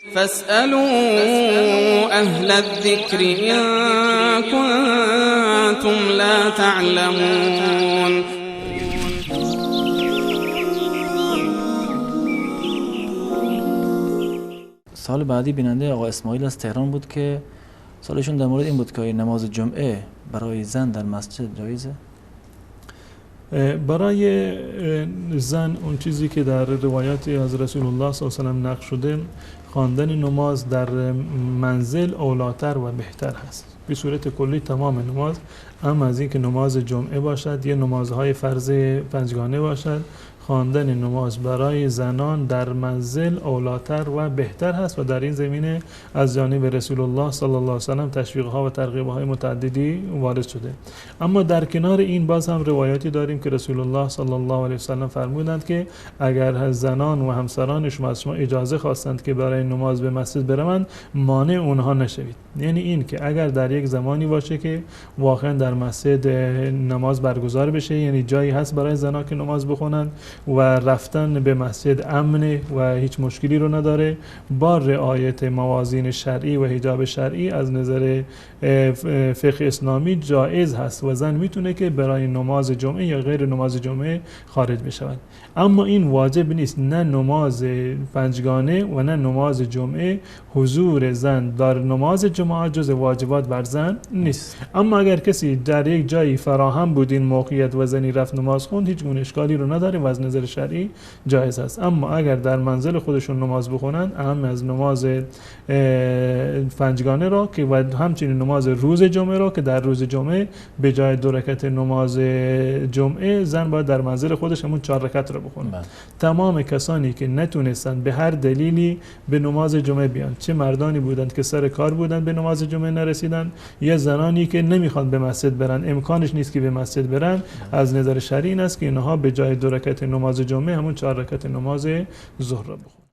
فاسألوا أهل الذكر إن كنتم لا تعلمون. سال بعدی بیننده آقا اسماعیل از تهران بود که سالشون در مورد این بود که نماز جمعه برای زن در مسجد جایزه؟ برای زن اون چیزی که در روایاتی از رسول الله صلی الله علیه و آله نقل شده، خواندن نماز در منزل اولاتر و بهتر هست. به صورت کلی تمام نماز، اما از اینکه نماز جمعه باشد یا نمازهای فرض پنجگانه باشد، خواندن نماز برای زنان در منزل اولاتر و بهتر هست و در این زمینه از جانب رسول الله صلی الله علیه و سلم تشویق‌ها و ترغیب‌های متعددی وارد شده. اما در کنار این باز هم روایاتی داریم که رسول الله صلی الله علیه و سلم فرمودند که اگر زنان و همسران شما از شما اجازه خواستند که برای نماز به مسجد بروند، مانع اونها نشوید. یعنی این که اگر در یک زمانی باشه که واقعا در مسجد نماز برگزار بشه، یعنی جایی هست برای زنان که نماز بخونند و رفتن به مسجد امنه و هیچ مشکلی رو نداره، با رعایت موازین شرعی و حجاب شرعی، از نظر فقه اسلامی جایز هست و زن میتونه که برای نماز جمعه یا غیر نماز جمعه خارج بشود. اما این واجب نیست، نه نماز پنجگانه و نه نماز جمعه حضور زن در نماز جمعه جز واجبات بر زن نیست. اما اگر کسی در یک جایی فراهم بود این موقعیت و زنی رفت نماز خوند، هیچ گونه اشکالی رو نداره و از نظر شرعی جایز است. اما اگر در منزل خودشون نماز بخونن، اهم از نماز پنجگانه را که و همچنین نماز روز جمعه را که در روز جمعه به جای 2 رکعت نماز جمعه زن باید در منزل خودش همون 4 رکعت را بخونه. تمام کسانی که نتونستن به هر دلیلی به نماز جمعه بیان، چه مردانی بودند که سر کار بودند به نماز جمعه نرسیدن، یا زنانی که نمیخوان به مسجد برن، امکانش نیست که به مسجد برن، از نظر شرعی این است که اینها به جای 2 رکعت نماز جمعه همون 4 رکعت نماز ظهر را بخونن.